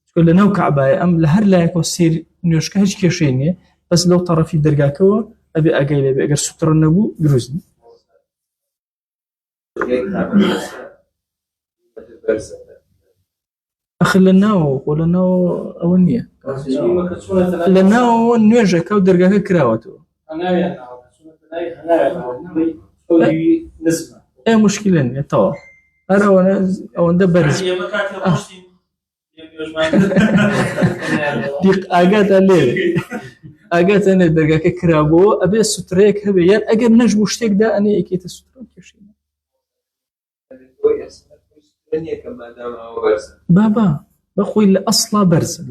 تقول لنا وكعبة أم لهر لا يكون سير نيوشك هج كشينية بس لو طرفي درجاكوا أبي أجيله أبي أجر ستر النبو دروزني أخلناه ولناه أولنية لناه نيوشك ودرجاك كراوته ايه مشكلة طبعا أنا وانا برز ديق آقات الليل آقات أنا درقاك كرابو أبي الستريك هبيان أقر نجم وشتيك دا أنا إكيت الستريك كشينا بابا بخوي لأصلا برز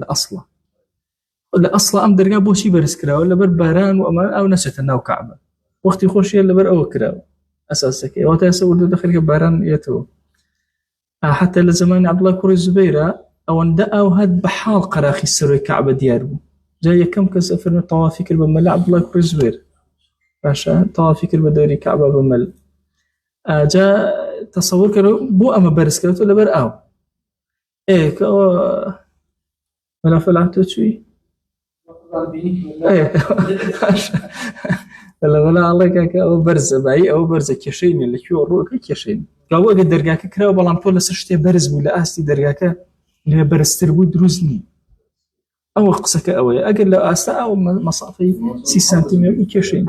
لأصلا أم درقا بوشي برز كراو لبر باران وأمان أو نسيت الناو كعبة وقت يخش يلا بر أو كراو أساسك وقت يسوي دخل كباران يتو حتى لزمان عبد الله كوري الزبيرة أو ندأ وهاد بحال قراخي السروي كعبة ديارو جاي كم كسفر من طوافيك بمل عبد الله كوري الزبير باشا طوافيك بدوري كعبة بمل جاء تصور كرو بو أما برس كرو ولا بر أو إيه كأو ولا فلعتو شوي إيه ولا الله كاك أو برزة باي أو برزة كشين اللي شو الروك كشين قالوا قد درجاك كراو بلان طول سشتي برز ولا أستي درجاك اللي برز تربو دروزني أو قصك أوي أقل لو أستا أو مصافي 6 سنتيمتر كشين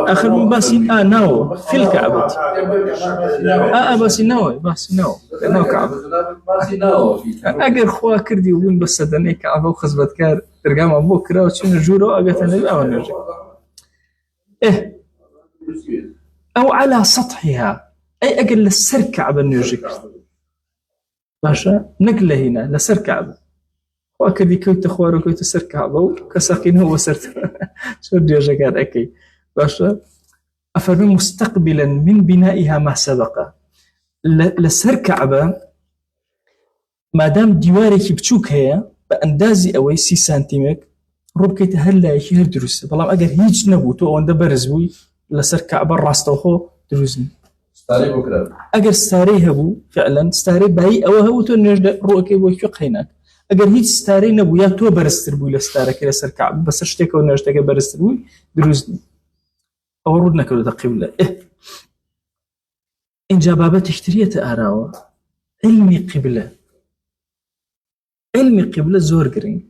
آخر من باسي ناو في الكعبة باسي ناو ناو كعبة أقل خوا كردي وين بس دني كعبة وخزبت كار ترجع مع بكرة وشون الجورو أجتني أو نرجع إيه أو على سطحها أي أقل لسر كعبة نرجع باشا نقله هنا لسر كعبة وأكدي كويت أخواره كويت سر كعبة وكساقين هو سرت شو الرجال كان أكيد باشا أفرمي مستقبلا من بنائها ما سبق لسر كعبة ما دام ديوارك بتشوك هي بأندازي أوي 6 سنتيمتر ربكي هلا يشير دروس والله أجر هيج نبوتو وأنت برزوي لسر كعبة راستوه دروزني ستاري بكرة أجر ستاري هبو فعلا ستاري باي أو هو تنجد رؤكي ويشق هناك أجر هيج ستاري نبو يا تو برستربوي لستارك لسر كعبة بس اشتكوا ونجتك برستربوي دروزني أو ردنا كله تقبل إن جابابات اشتريت أراوة علمي قبلة زور قرين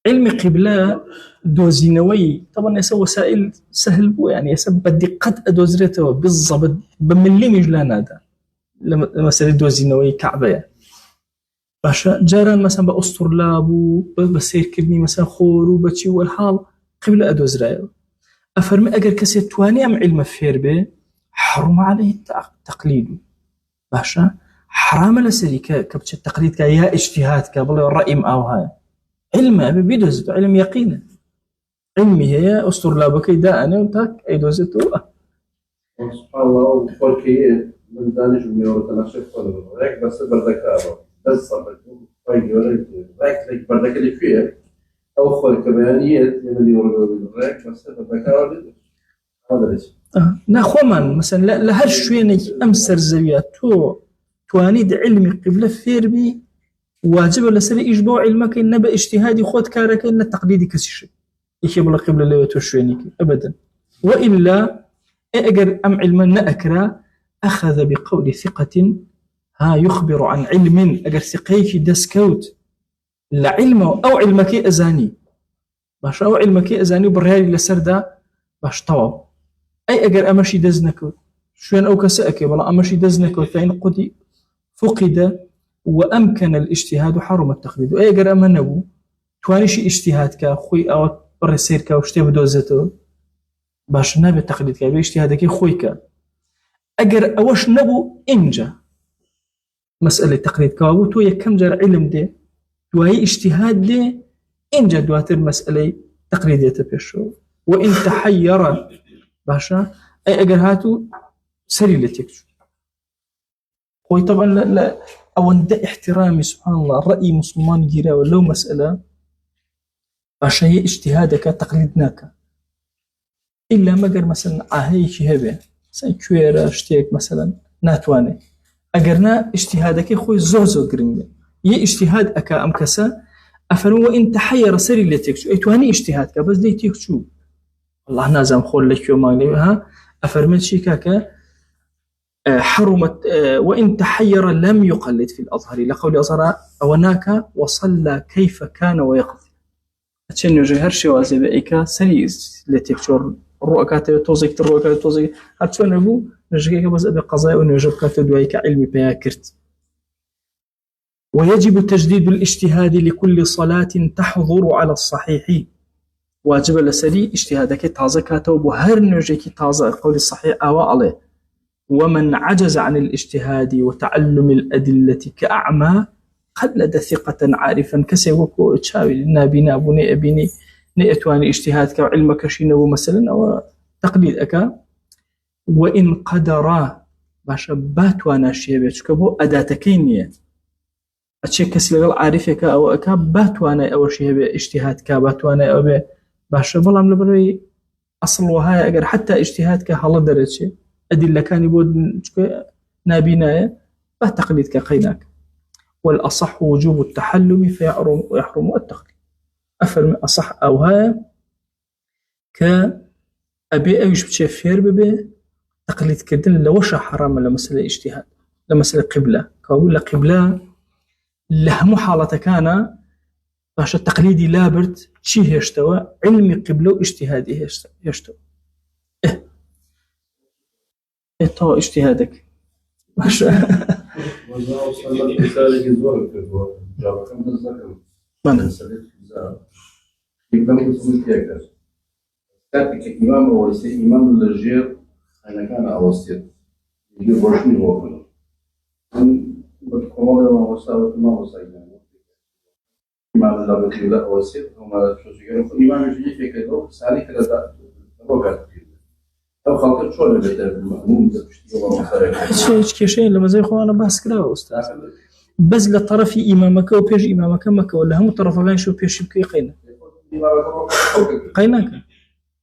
علم قبلة دوزينوي طبعا يسوي وسائل سهل بو يعني يسبب بدقة أدوزرته بالضبط بملي مجلا نادا مثلا دوزينوي كعبة باشا جاران مثلا بأسطر لابو بسير كبني مثلا خورو بتشي والحال قبلة أدوزرته أفرمي أجر كسي تواني أم علم فير به حرم عليه التقليد باشا حرام لسري كبتش التقليد كيا اجتهاد كبل الرأي أو هاي علم بيدوز علم يقينا علمي هي أسطر لابك دا أنا وتاك أي دوزته سبحان الله وفركي من دانش وميور تناشف هيك بس بردكار بس صبر طيب هيك بردك اللي فيه أو فرق كمانيات من يورو هيك بس بردكار هذا الاسم ناخوان مثلا لا هالشويني أمسر زويات توانيد علمي قبل فير بي واجب لسري إجباع علمك إن نبأ اجتهادي خود كارك إن التقليدي كسيش يكبل قبل اللي وتوشوينيك أبدا وإلا أجر أم علما نأكرا أخذ بقول ثقة ها يخبر عن علم أجر ثقيك دسكوت لعلم أو علمك أزاني باش أو علمك أزاني وبرهالي لسردا باش طواب أي أجر أمشي دزنكوت شوين أو كسأكي ولا أمشي دزنكوت فإن قد فقد وأمكن الاجتهاد حرم التقليد أي أجر أما نبو توانيش اجتهاد كأخوي أو برسير كأوشتي بدوزته باش نبي التقليد كأبي اجتهادك خويك أجر أوش نبو إنجا مسألة تقليد كأبو تو يكم جر علم ده وهي اجتهاد ده إنجا دواتر مسألة تقليدية بيشو وإن تحير باشا أي أجر هاتو سري لتيكشو خوي طبعا لا أو ندى احترامي سبحان الله رأي مسلمان جيرا ولو مسألة باشا هي اجتهادك تقليدناك إلا ما قر مثلا عاهيك هبه مثلا كويرا اشتيك مثلا ناتواني أقرنا اجتهادك خوي زوزو قرنجا يه اجتهاد أكا أمكسا أفرمو إن تحير سري اللي تيكشو أي تواني اجتهادك بس لي تيكشو الله نازم خول لك يوم ها أفرمت شيكاك حرمت وإن تحير لم يقلد في الأظهر لقول أظهر أوناك وصلى كيف كان ويقضي أتشنو جهر شوازي بأيكا سريز لتيكشور الرؤكات توزيك الرؤكات توزيك هاتشون أبو نجيك بس أبي قضاء ونجيب كاتو دوايك علمي بياكرت ويجب تجديد الاجتهاد لكل صلاة تحضر على الصحيح واجب لسري اجتهادك تازة كاتو بهر نجيك تازة قول الصحيح أو عليه ومن عجز عن الاجتهاد وتعلم الأدلة كأعمى قلد ثقة عارفا كسيوكو تشاوي نابينا أبوني أبيني نأتواني اجتهادك وعلمك شينو مثلا أو تقليد أكا وإن قدرا باشا باتوانا شيبه شكبو أداتكينية أتشي كسي لغل عارفك أو أكا باتوانا أو شيبه اجتهادك باتوانا أو باشا بلام لبروي أصل وهاي أقر حتى اجتهادك هلا درجة أدلة كان يبود نابينا باتقليدك قيناك والأصح وجوب التحلم فيحرم التقليد أفرم أصح أو هاي كأبي أيش بشي فير ببي تقليد كدن لوش حرام لمسألة اجتهاد لمسألة قبلة كأقول قبلة لهم حالة كان باش التقليدي لابرت شي هشتوى علمي قبله واجتهادي هشتوى إيه طو اجتهادك باش والله وصلنا لذلك الزور في الزور جاب كم بالذكر من سليت يبقى مسلم كيكر كاتك إمام أوسي إمام الجير أنا كان أوسي يجي برشني هو كله أن بتقول ما وصل ما وصل إمام اللبتي ولا أوسي وما شو يقولون إمام يجي في كده سالي كده روجات أو خلطة شو اللي بيتر المأمون شيء كشيء لما زي أخوانا بس كده أستاذ بس لطرف إمامك وبيج إمامك مك ولا هم طرفين شو بيش بكي قيناك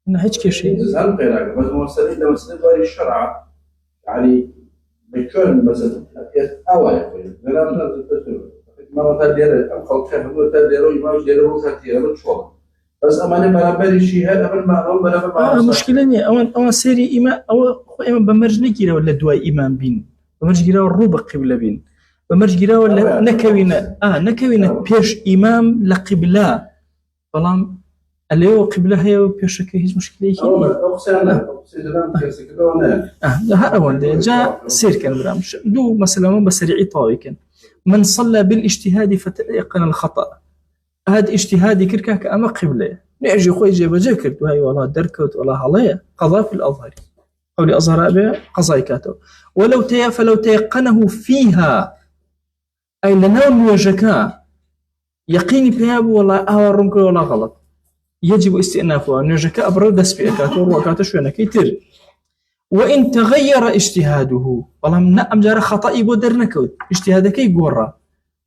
إنه هيك كشيء زال قيناك بس موصلين لما سندواري الشرع يعني بيكون مثلا أوائل غير ما تدير أم خلطة هم تديروا إمام تديروا ثلاثة شو بس أمانة برابر شيء هذا قبل ما أقوم برابر ما مشكلة نية أو سيري إمام أو إمام بمرج نجيرة ولا دواء إمام بين بمرج جيرة الروبة قبل بين بمرج جيرة ولا نكوينا نكوينا بيش إمام لقبلة بەڵام ئەلێەوە قبلە هەیە و پێشەکە هیچ مشکلەیەکی هەر ئەوەندەیە جا سيركن برام دوو مەسەلەمە بەسەریعی تەواویکەن من صلى بالاجتهاد فتيقن الخطأ هاد اجتهادي كركا كأما قبلة نيجي خوي جيبا جاكرت وهي والله دركت ولا هلايا قضاء في الأظهر قولي أظهر أبي قضاء كاتو فلو تيقنه فيها أي لناو وجكا يقيني بيابو والله أهوارنك ولا غلط يجب استئنافها نوجكا أبرد دسبيكاتو وكاتو شوينا كيتر وإن تغير اجتهاده والله من أمجار خطأ يبو درنكو اجتهادك يقورا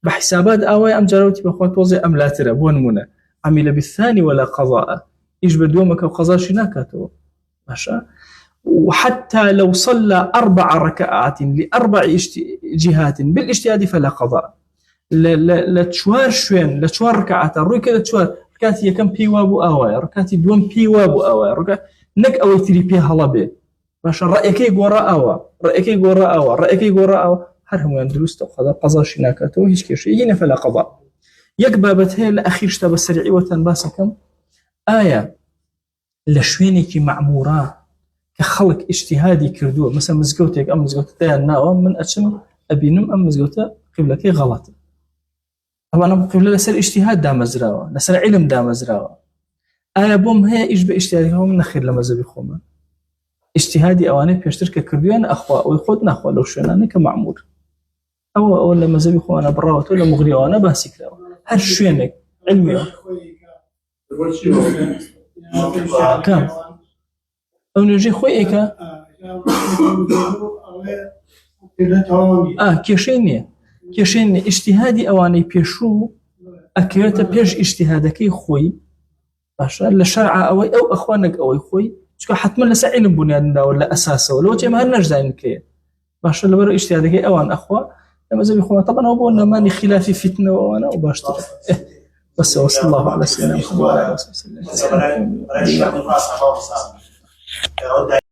بحسابات أواي أمجاروتي بأخوات وزي أم لا ترى بونمنا عمل بالثاني ولا قضاء إيش بدومك وقضاء شناكاتو ماشا وحتى لو صلى 4 ركعات ل4 جهات بالاجتهاد فلا قضاء لا تشوار شوين لا تشوار ركعات الروي كذا تشوار ركعتي كم بي وابو أواي ركعتي دوم بي وابو أواي ركع نك أوي تري بي هلبي ماشا رأيك يقرأ أوا رأيك يقرأ أوا رأيك يقرأ أوا هرهم يندرس تأخذ قضاء شناكته هيش كيش يجينا فلا قضاء يكبابت هي الأخير شتاب السريع وتنباسكم آية لشوينك معمورة كخلق اجتهادي كردوه مثلا مزقوتك أم مزقوتة الناوة من أتشم أبينم أم مزقوتة قبلك غلط طبعا قبل لسر اجتهاد دا مزراوة لسر علم دا مزراوة آية بوم هي إجب اجتهادهم من نخير لما زبي خوما اجتهادي أواني بيشترك كردوان أخوة ويخوض نخوة لو شويناني كمعمور أو لما زبي خوما براوة ولا مغري وأنا باسك له هر شوينك علمي كم أو نجي خويك كيشيني اجتهادي أواني بيشو أكيرتا بيش اجتهادك خوي باشا لشرع أوي أو أخوانك أوي خوي شكو حتما لسا علم بنيادنا ولا أساسه ولا وجه ما هنرج ذلك باشا لبرو اجتهادك أوان أخوة لما زي بيخونا طبعا هو بقولنا ماني خلافي فتنة وأنا وباشتر بس وصلى الله على سيدنا محمد وعلى آله وصحبه وسلم